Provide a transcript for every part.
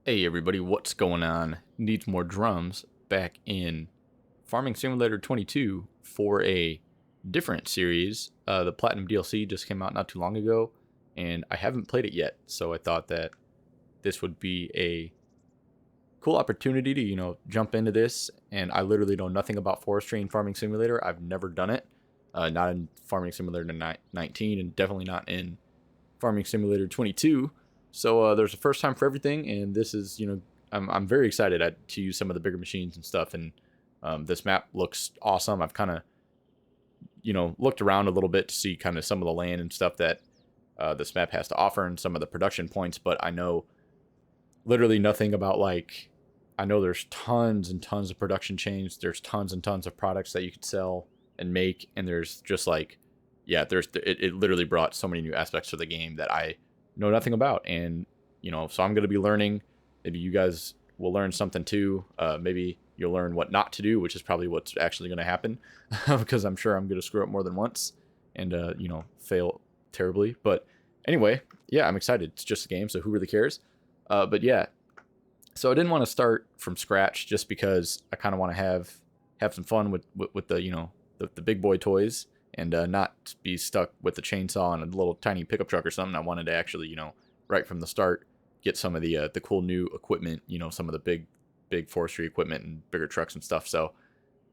Hey everybody, what's going on? Needs more drums back in Farming Simulator 22 for a different series. The Platinum DLC just came out not too long ago, and I haven't played it yet, so I thought that this would be a cool opportunity to, jump into this. And I literally know nothing about forestry and Farming Simulator. I've never done it. Not in Farming Simulator 19, and definitely not in Farming Simulator 22. So there's a first time for everything, and this is, I'm very excited to use some of the bigger machines and stuff. And this map looks awesome. I've kind of, looked around a little bit to see kind of some of the land and stuff that this map has to offer and some of the production points, but I know literally nothing about I know there's tons and tons of production chains. There's tons and tons of products that you could sell and make, and there's just yeah, it literally brought so many new aspects to the game that I know nothing about. And so I'm going to be learning. Maybe you guys will learn something too. Maybe you'll learn what not to do, which is probably what's actually going to happen, because I'm sure I'm going to screw up more than once and fail terribly. But anyway, yeah, I'm excited. It's just a game, so who really cares? But yeah, so I didn't want to start from scratch just because I kind of want to have some fun with the the big boy toys, and not be stuck with the chainsaw and a little tiny pickup truck or something. I wanted to actually right from the start get some of the cool new equipment, some of the big forestry equipment and bigger trucks and stuff. So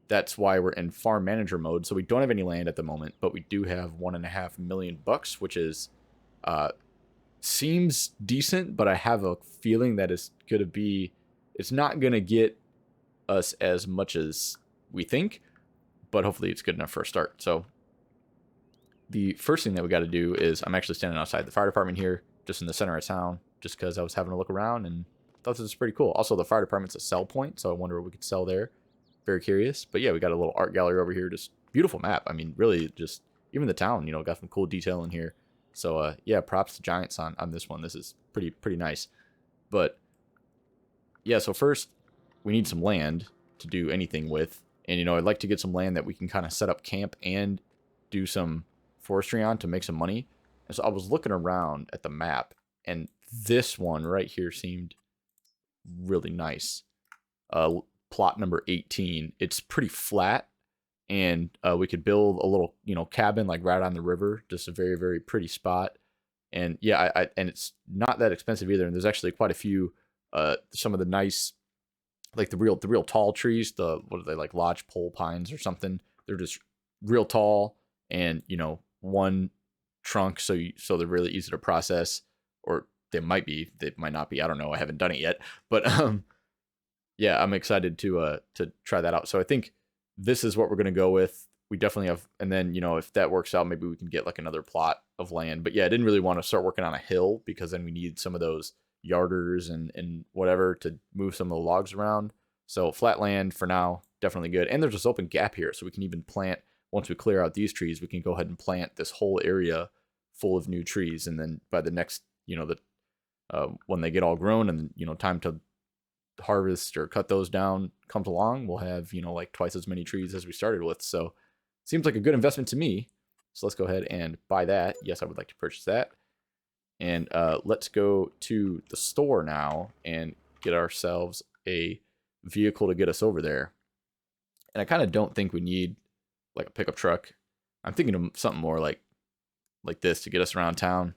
that's why we're in farm manager mode. So we don't have any land at the moment, but we do have $1.5 million, which is seems decent, but I have a feeling that it's not gonna get us as much as we think, but hopefully it's good enough for a start. So the first thing that we got to do is I'm actually standing outside the fire department here, just in the center of town, just because I was having a look around and thought this was pretty cool. Also, the fire department's a sell point, so I wonder what we could sell there. Very curious. But yeah, we got a little art gallery over here. Just beautiful map. I mean, really, just even the town, got some cool detail in here. So yeah, props to Giants on this one. This is pretty nice. But yeah, so first we need some land to do anything with. And I'd like to get some land that we can kind of set up camp and do some forestry on to make some money. And so I was looking around at the map, and this one right here seemed really nice. Plot number 18. It's pretty flat, and we could build a little, cabin like right on the river. Just a very pretty spot. And yeah, and it's not that expensive either. And there's actually quite a few, some of the nice, like the real tall trees. The what are they, like lodge pole pines or something? They're just real tall, and one trunk, so they're really easy to process. Or they might not be. I don't know. I haven't done it yet, but yeah, I'm excited to try that out. So I think this is what we're gonna go with. We definitely have, and then if that works out, maybe we can get like another plot of land. But yeah, I didn't really want to start working on a hill, because then we need some of those yarders and whatever to move some of the logs around. So flat land for now, definitely good. And there's this open gap here, so we can even plant, once we clear out these trees, we can go ahead and plant this whole area full of new trees. And then by the next, when they get all grown and time to harvest or cut those down comes along, we'll have like twice as many trees as we started with. So seems like a good investment to me. So let's go ahead and buy that. Yes, I would like to purchase that. And let's go to the store now and get ourselves a vehicle to get us over there. And I kind of don't think we need like a pickup truck. I'm thinking of something more like this to get us around town.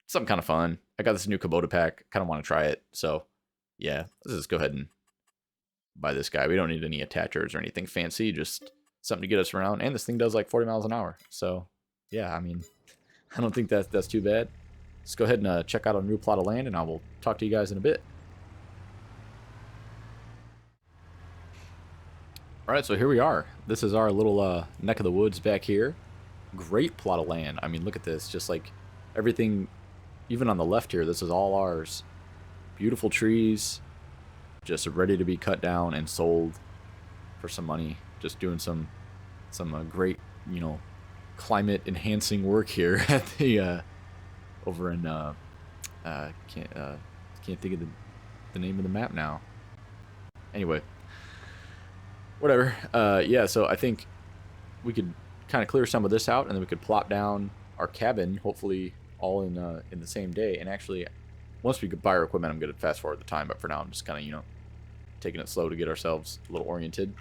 Something kind of fun. I got this new Kubota pack. Kind of want to try it. So yeah, let's just go ahead and buy this guy. We don't need any attachers or anything fancy. Just something to get us around. And this thing does like 40 miles an hour. So yeah, I mean, I don't think that's too bad. Let's go ahead and check out a new plot of land, and I will talk to you guys in a bit. All right, so here we are. This is our little neck of the woods back here. Great plot of land. I mean, look at this. Just like everything, even on the left here, this is all ours. Beautiful trees, just ready to be cut down and sold for some money. Just doing some great, climate enhancing work here at the over in can't think of the name of the map now. Anyway, whatever. Yeah, so I think we could kind of clear some of this out, and then we could plop down our cabin, hopefully all in the same day. And actually, once we buy our equipment, I'm going to fast forward the time. But for now, I'm just kind of, taking it slow to get ourselves a little oriented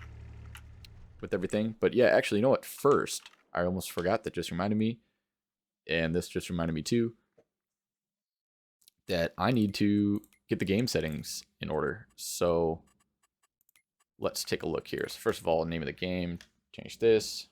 with everything. But yeah, actually, you know what? First, I almost forgot, that just reminded me, and this just reminded me too, that I need to get the game settings in order. So let's take a look here. So first of all, name of the game, change this.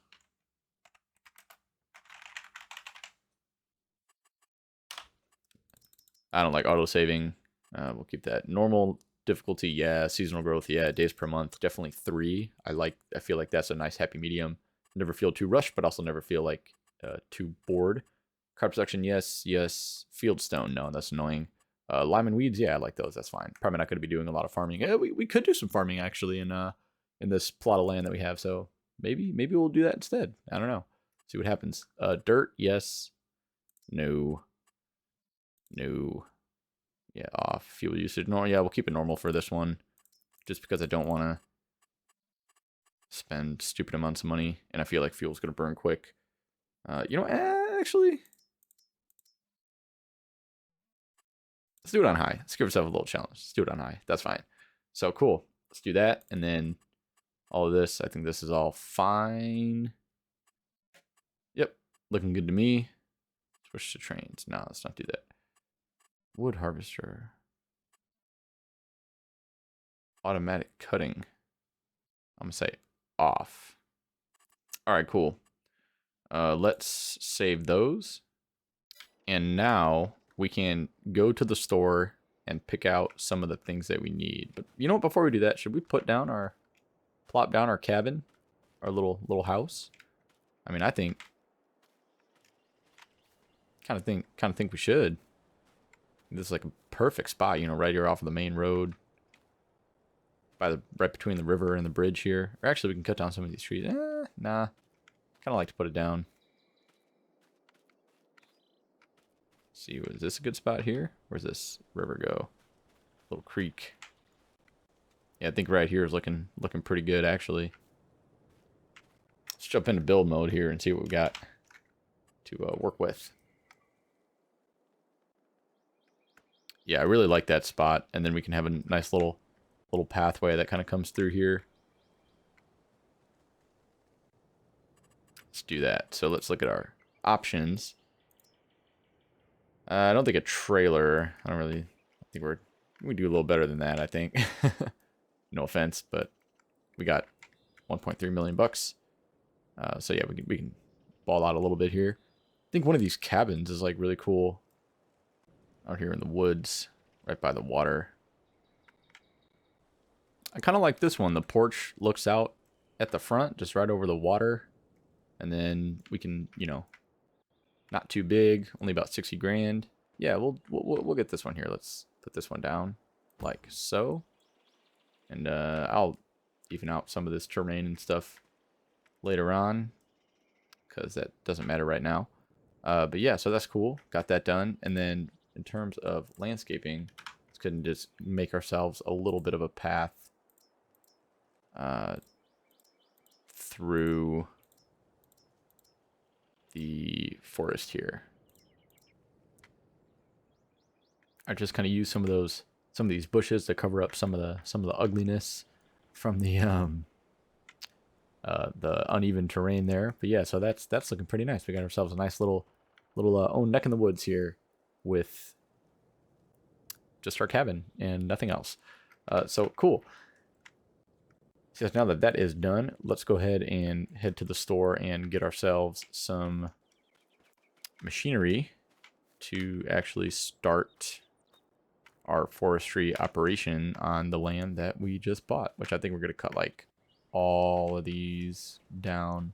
I don't like auto-saving. We'll keep that. Normal difficulty, yeah. Seasonal growth, yeah. Days per month, definitely 3. I feel like that's a nice happy medium. Never feel too rushed, but also never feel like too bored. Crop production, yes, yes. Fieldstone, no, that's annoying. Lime and weeds, yeah, I like those. That's fine. Probably not going to be doing a lot of farming. We could do some farming actually in this plot of land that we have. So maybe we'll do that instead. I don't know. See what happens. Dirt, yes. No. No. Yeah, off. Fuel usage. No, yeah, we'll keep it normal for this one. Just because I don't want to spend stupid amounts of money. And I feel like fuel's going to burn quick. Actually, let's do it on high. Let's give ourselves a little challenge. Let's do it on high. That's fine. So cool. Let's do that. And then all of this, I think this is all fine. Yep. Looking good to me. Switch to trains. No, let's not do that. Wood harvester. Automatic cutting. I'm going to say off. All right, cool. Let's save those. And now we can go to the store and pick out some of the things that we need. But you know what, before we do that, should we plop down our cabin, our little house? I mean, I think kind of think we should. This is like a perfect spot, right here off of the main road. Right between the river and the bridge here. Or actually, we can cut down some of these trees. Nah. Kind of like to put it down. See, is this a good spot here? Where's this river go? Little creek. Yeah, I think right here is looking pretty good, actually. Let's jump into build mode here and see what we got to work with. Yeah, I really like that spot. And then we can have a nice little pathway that kind of comes through here. Let's do that. So let's look at our options. I don't think a trailer. I think we do a little better than that, I think. No offense, but we got 1.3 million bucks. So yeah, we can ball out a little bit here. I think one of these cabins is like really cool. Out here in the woods, right by the water. I kind of like this one. The porch looks out at the front, just right over the water. And then we can, not too big, only about 60 grand. Yeah, we'll get this one here. Let's put this one down like so. And I'll even out some of this terrain and stuff later on, because that doesn't matter right now. But yeah, so that's cool. Got that done. And then in terms of landscaping, let's go ahead and just make ourselves a little bit of a path through the forest here. I just kind of use some of these bushes to cover up some of the ugliness from the uneven terrain there. But yeah, so that's looking pretty nice. We got ourselves a nice little own neck in the woods here with just our cabin and nothing else. So cool. So now that is done, let's go ahead and head to the store and get ourselves some machinery to actually start our forestry operation on the land that we just bought, which I think we're going to cut like all of these down.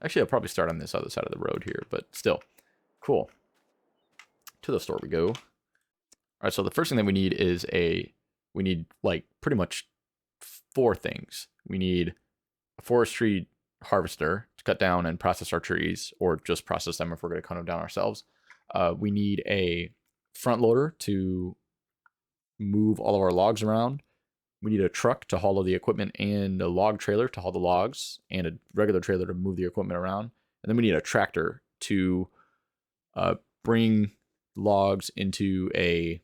Actually, I'll probably start on this other side of the road here, but still. Cool. To the store we go. All right, so the first thing that we need is we need like pretty much 4 things. We need a forestry harvester to cut down and process our trees, or just process them if we're going to cut them down ourselves. We need a front loader to move all of our logs around. We need a truck to haul all the equipment, and a log trailer to haul the logs, and a regular trailer to move the equipment around. And then we need a tractor to bring logs into a,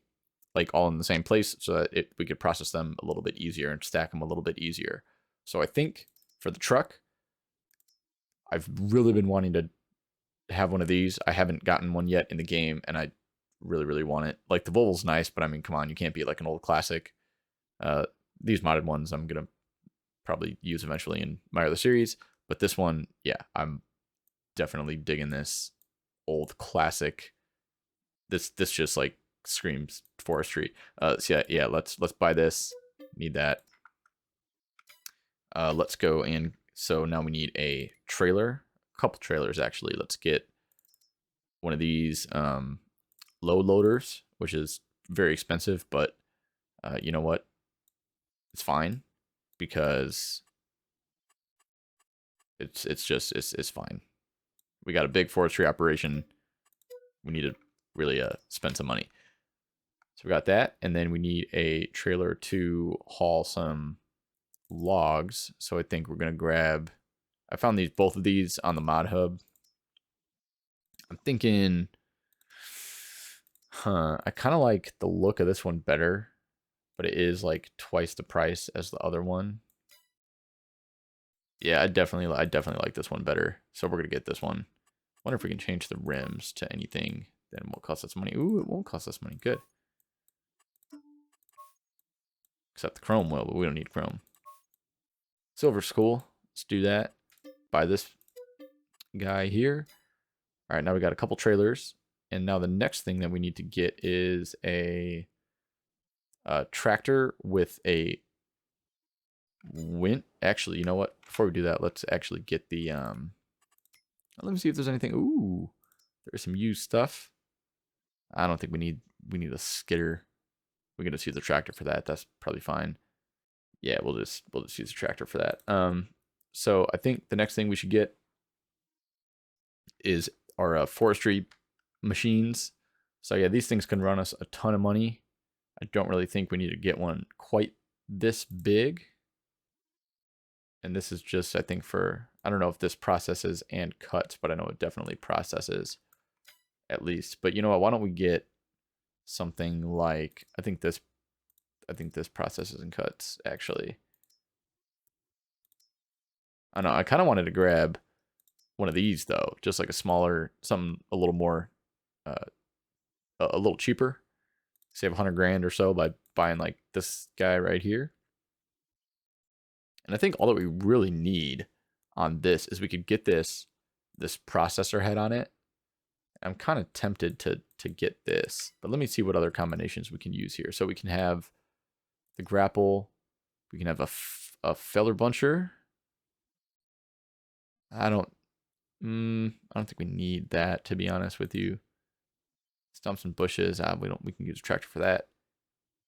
like, all in the same place so that we could process them a little bit easier and stack them a little bit easier. So I think for the truck, I've really been wanting to have one of these. I haven't gotten one yet in the game, and I really, really want it. Like, the Volvo's nice, but I mean, come on, you can't beat like an old classic. These modded ones I'm gonna probably use eventually in my other series, but this one, yeah, I'm definitely digging this old classic. This just like screams forestry. So yeah, let's buy this. Need that. Let's go, and so now we need a trailer, a couple trailers actually. Let's get one of these load loaders, which is very expensive, but you know what? It's fine because it's fine. We got a big forestry operation. We need to really spend some money. So we got that, and then we need a trailer to haul some logs. So I think we're gonna grab. I found both of these on the mod hub. I'm thinking, I kind of like the look of this one better, but it is like twice the price as the other one. Yeah, I definitely like this one better. So we're gonna get this one. Wonder if we can change the rims to anything that won't cost us money. Ooh, it won't cost us money. Good. Except the chrome will, but we don't need chrome. Silver's cool. Let's do that. Buy this guy here. All right, now we got a couple trailers. And now the next thing that we need to get is a tractor with a wind. Actually, you know what? Before we do that, let's actually get the let me see if there's anything. Ooh, there's some used stuff. I don't think we need a skidder. We can just use the tractor for that. That's probably fine. Yeah, we'll just use the tractor for that. So I think the next thing we should get is our forestry machines. So yeah, these things can run us a ton of money. I don't really think we need to get one quite this big. And this is just, I think, for, I don't know if this processes and cuts, but I know it definitely processes at least. But you know what? Why don't we get something like, I think this processes and cuts actually. I know, I kind of wanted to grab one of these though, just like a smaller, something a little more, a little cheaper. Save 100 grand or so by buying like this guy right here. And I think all that we really need on this is we could get this processor head on it. I'm kind of tempted to get this, but let me see what other combinations we can use here. So we can have the grapple, we can have a feather buncher. I don't think we need that, to be honest with you. Stumps and bushes, we can use a tractor for that.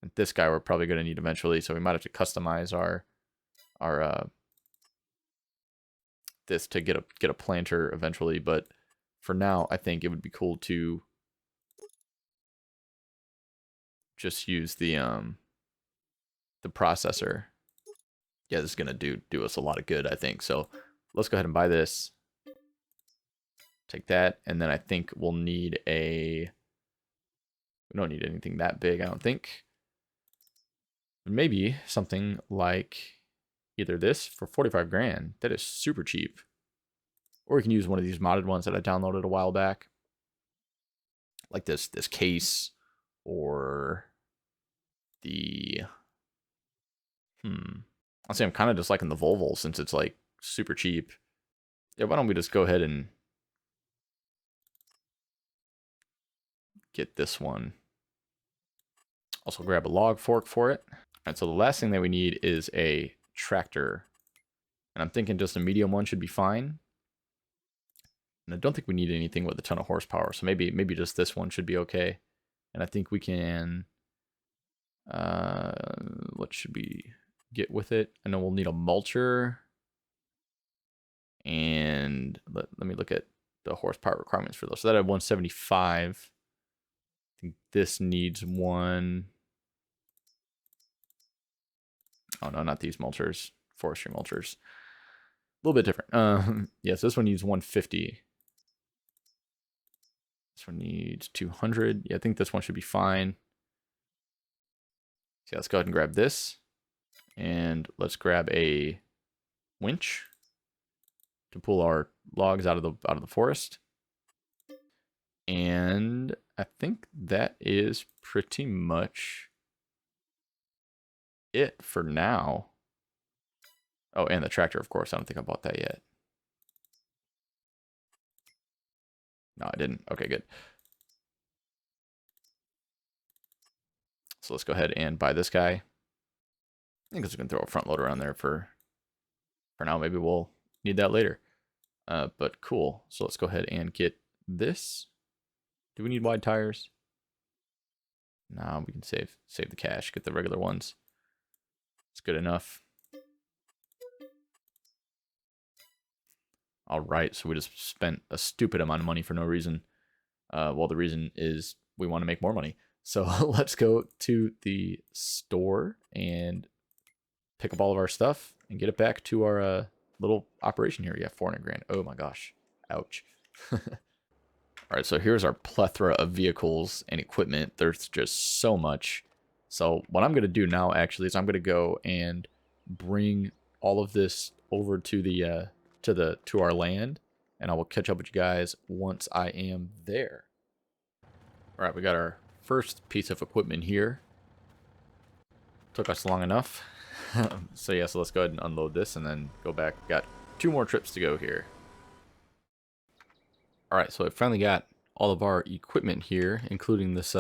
And this guy we're probably going to need eventually, so we might have to customize our this to get a planter eventually, but for now I think it would be cool to just use the processor. Yeah, this is gonna do us a lot of good, I think. So let's go ahead and buy this. Take that, and then I think we'll need we don't need anything that big, I don't think. Maybe something like either this for 45 grand. That is super cheap. Or we can use one of these modded ones that I downloaded a while back. Like this case, or the I'll say I'm kind of just liking the Volvo since it's like super cheap. Yeah, why don't we just go ahead and get this one. Also grab a log fork for it. All right, so the last thing that we need is a tractor. And I'm thinking just a medium one should be fine. And I don't think we need anything with a ton of horsepower. So maybe just this one should be okay. And I think we can, what should we get with it? I know we'll need a mulcher. And let me look at the horsepower requirements for those. So that had 175. I think this needs one. Oh no, not these mulchers. Forestry mulchers. A little bit different. Yes, this one needs 150. This one needs 200. Yeah, I think this one should be fine. So let's go ahead and grab this. And let's grab a winch to pull our logs out of the forest. And I think that is pretty much it for now. Oh, and the tractor, of course. I don't think I bought that yet. No, I didn't. Okay, good. So let's go ahead and buy this guy. I think we can throw a front loader on there for now. Maybe we'll need that later. But cool. So let's go ahead and get this. Do we need wide tires? No, we can save the cash. Get the regular ones. It's good enough. All right, so we just spent a stupid amount of money for no reason. Well, the reason is we want to make more money. So let's go to the store and pick up all of our stuff and get it back to our little operation here. Yeah, 400 grand. Oh my gosh. Ouch. All right, so here's our plethora of vehicles and equipment. There's just so much. So what I'm going to do now actually is I'm going to go and bring all of this over to our land, and I will catch up with you guys once I am there. All right, we got our first piece of equipment here. Took us long enough. So yeah, so let's go ahead and unload this and then go back. Got 2 more trips to go here. All right, so I finally got all of our equipment here, including this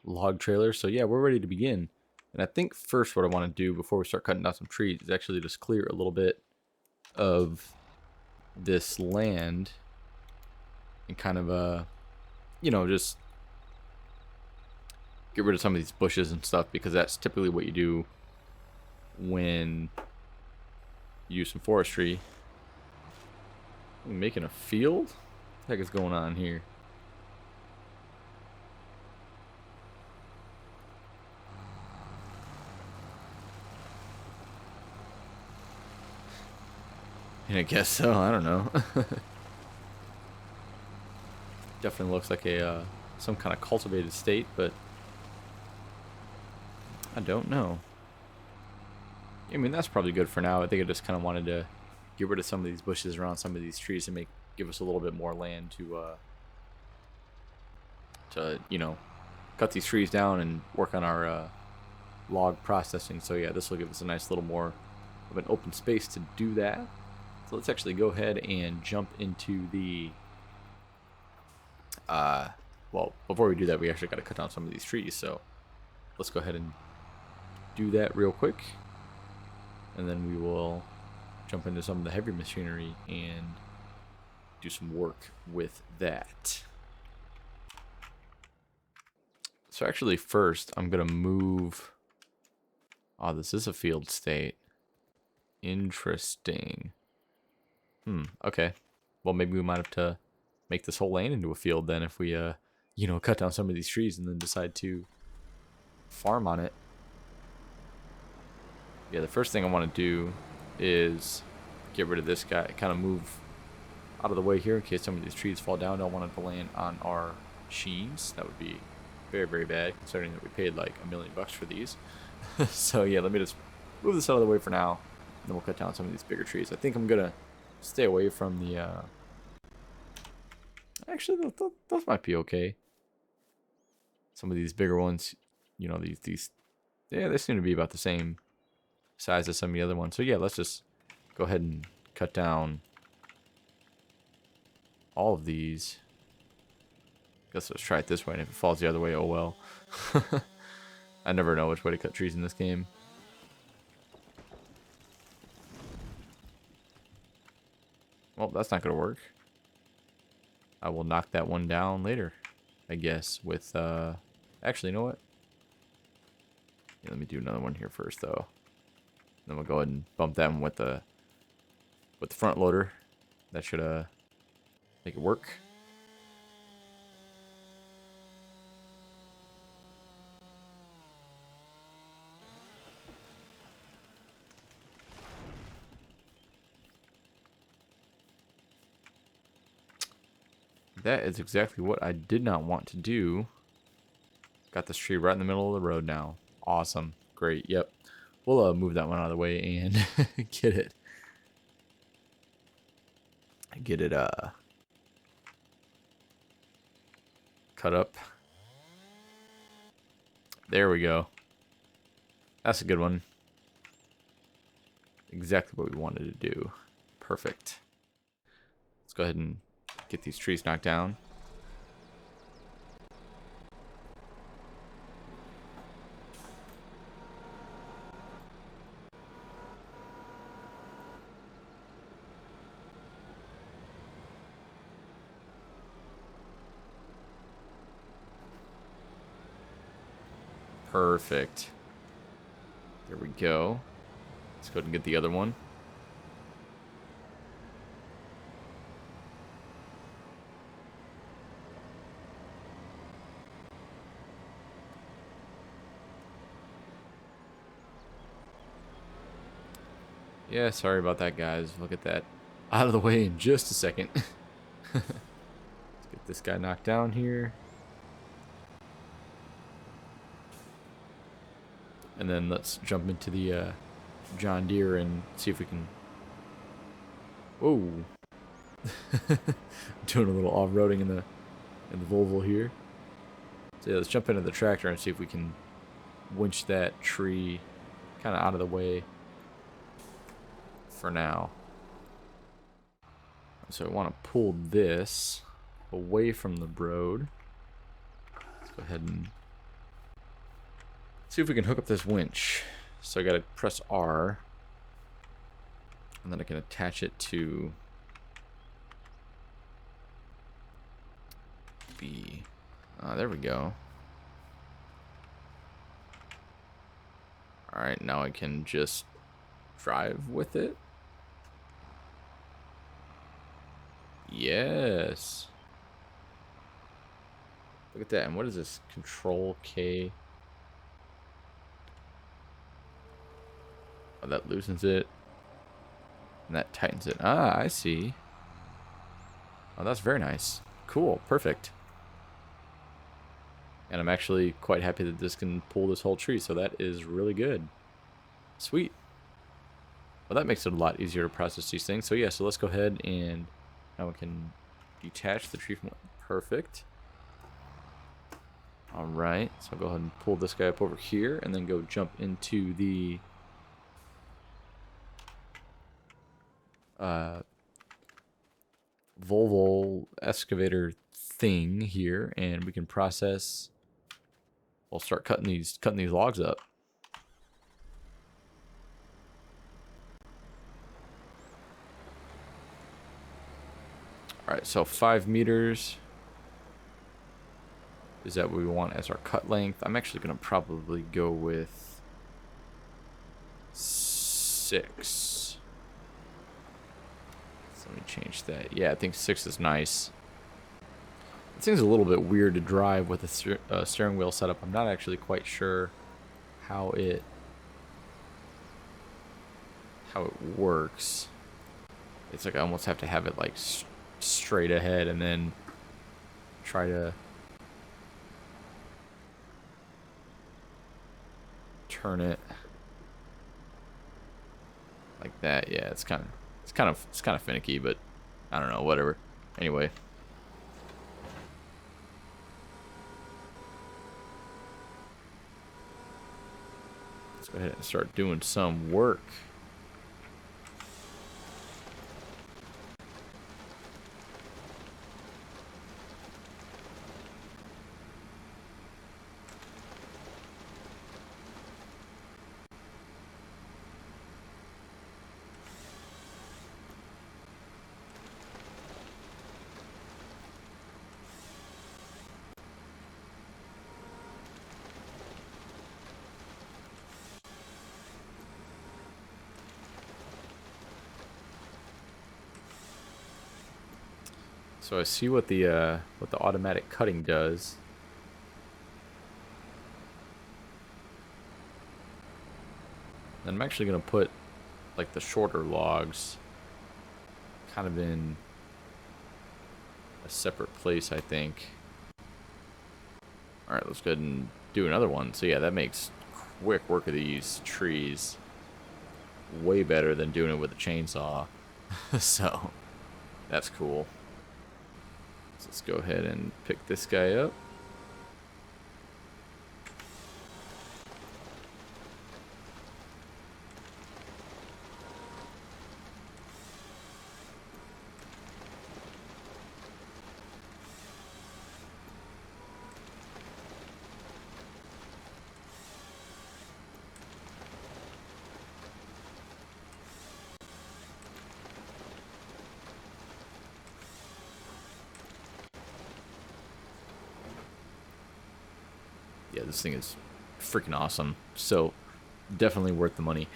log trailer. So yeah, we're ready to begin. And I think first what I want to do before we start cutting down some trees is actually just clear a little bit of this land and kind of you know, just get rid of some of these bushes and stuff, because that's typically what you do when you use some forestry. I'm making a field? What the heck is going on here? I guess so, I don't know. Definitely looks like a some kind of cultivated state, but I don't know. I mean, that's probably good for now. I think I just kind of wanted to get rid of some of these bushes around some of these trees and give us a little bit more land to you know, cut these trees down and work on our log processing. So yeah, this will give us a nice little more of an open space to do that. So let's actually go ahead and jump into the well, before we do that, we actually got to cut down some of these trees. So let's go ahead and do that real quick, and then we will jump into some of the heavy machinery and do some work with that. So actually first I'm gonna move. Oh, this is a field state. Interesting. Okay, well, maybe we might have to make this whole land into a field then, if we you know, cut down some of these trees and then decide to farm on it. Yeah, the first thing I want to do is get rid of this guy, kind of move out of the way here in case some of these trees fall down. Don't want it to land on our machines. That would be very, very bad, considering that we paid like $1 million for these. So yeah, let me just move this out of the way for now, and then we'll cut down some of these bigger trees. I think I'm gonna stay away from the actually, those might be okay. Some of these bigger ones, you know, these yeah, they seem to be about the same size as some of the other ones. So yeah, let's just go ahead and cut down all of these. Guess let's try it this way, and if it falls the other way, oh well. I never know which way to cut trees in this game. Well, that's not gonna work. I will knock that one down later, I guess, with actually, you know what? Yeah, let me do another one here first though. Then we'll go ahead and bump that one with the front loader. That should make it work. that is exactly what I did not want to do. Got this tree right in the middle of the road now. Awesome. Great. Yep. We'll move that one out of the way and get it. Cut up. There we go. That's a good one. Exactly what we wanted to do. Perfect. Let's go ahead and get these trees knocked down. Perfect. There we go. Let's go ahead and get the other one. Yeah, sorry about that, guys. We'll get that out of the way in just a second. Let's get this guy knocked down here. And then let's jump into the John Deere and see if we can... Whoa. Doing a little off-roading in the Volvo here. So yeah, let's jump into the tractor and see if we can winch that tree kind of out of the way for now. So I want to pull this away from the road. Let's go ahead and see if we can hook up this winch. So I gotta press R, and then I can attach it to B. There we go. Alright, now I can just drive with it. Yes. Look at that. And what is this? Control K. Oh, that loosens it. And that tightens it. Ah, I see. Oh, that's very nice. Cool. Perfect. And I'm actually quite happy that this can pull this whole tree, so that is really good. Sweet. Well, that makes it a lot easier to process these things. So yeah, so let's go ahead and now we can detach the tree from... Perfect. Alright, so I'll go ahead and pull this guy up over here and then go jump into the Volvo excavator thing here, and we can process... We'll start cutting these logs up. Alright, so 5 meters. Is that what we want as our cut length? I'm actually going to probably go with 6. So let me change that. Yeah, I think 6 is nice. It seems a little bit weird to drive with a steering wheel setup. I'm not actually quite sure how it works. It's like I almost have to have it like straight ahead and then try to turn it like that. Yeah, it's kind of finicky, but I don't know, whatever. Anyway, let's go ahead and start doing some work. So I see what the automatic cutting does. And I'm actually gonna put like the shorter logs kind of in a separate place, I think. Alright, let's go ahead and do another one. So yeah, that makes quick work of these trees. Way better than doing it with a chainsaw. So, that's cool. So let's go ahead and pick this guy up. Yeah, this thing is freaking awesome. So, definitely worth the money.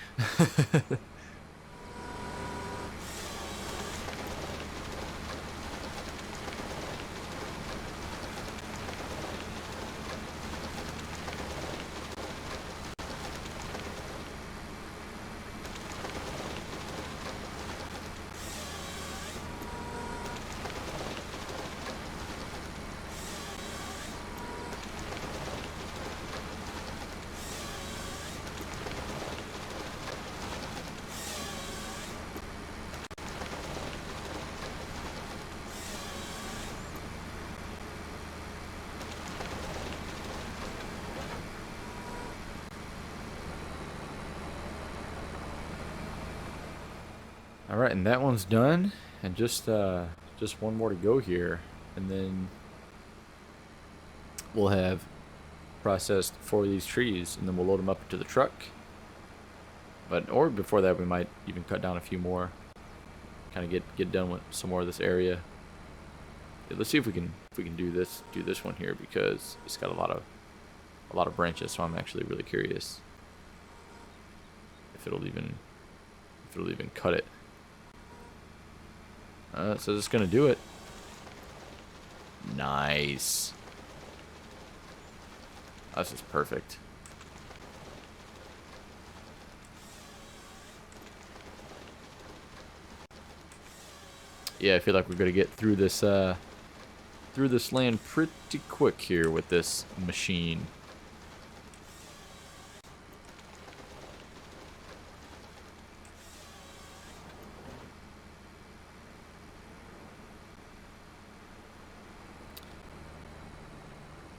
Alright, and that one's done. And just one more to go here. And then we'll have processed 4 of these trees, and then we'll load them up into the truck. Or before that, we might even cut down a few more. Kind of get done with some more of this area. Yeah, let's see if we can do this one here, because it's got a lot of branches. So I'm actually really curious if it'll even cut it. So it's gonna do it. Nice. This is perfect. Yeah, I feel like we're gonna get through this land pretty quick here with this machine.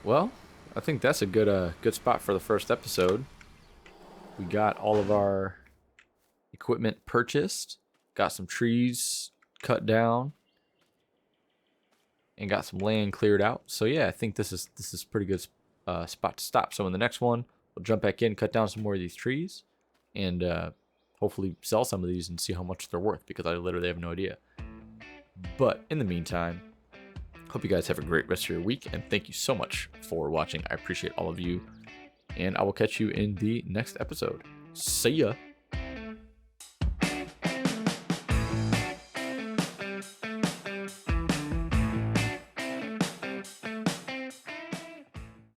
Well, I think that's a good spot for the first episode. We got all of our equipment purchased, got some trees cut down, and got some land cleared out. So yeah, I think this is a pretty good spot to stop. So in the next one, we'll jump back in, cut down some more of these trees, and hopefully sell some of these and see how much they're worth, because I literally have no idea. But in the meantime, hope you guys have a great rest of your week, and thank you so much for watching. I appreciate all of you, and I will catch you in the next episode. See ya!